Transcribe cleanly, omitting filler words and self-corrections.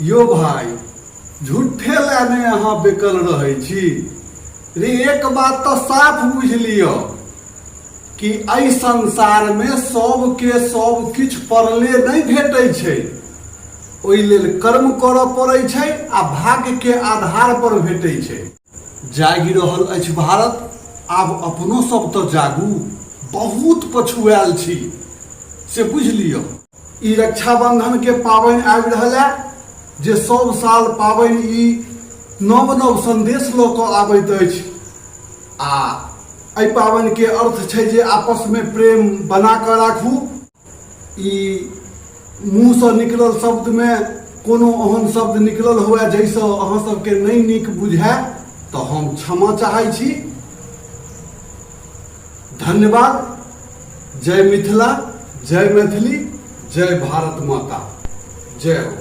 यो भाई झूठे लाने अहाँ बेकल रहे छी रे। एक बात तो साफ बुझ लियो कि एहि संसार में सबके सब किछ पड़ले नहीं भेटै छै। ओहि लेल कर्म करऽ पड़ै छै आ भाग्य के आधार पर भेटै छै। जागि रहल अछि भारत, आब अपनो सब तो जागू। बहुत पछुआल छी से बुझ लियो। ई रक्षाबंधन के पाबनि आबि रहल है, जे सब साल पाबनि ई नव नव संदेश लऽ कऽ आबैत अछि। आ एहि पाबनि के अर्थ छै जे आपस में प्रेम बना कऽ राखू। ई मुँह से निकलल शब्द में कोनो ओहन शब्द निकलल हुए जैसे अहाँ सबके नहीं नीक बुझाय तो हम क्षमा चाहै छी। धन्यवाद। जय मिथिला, जय मैथिली, जय भारत माता, जय हो।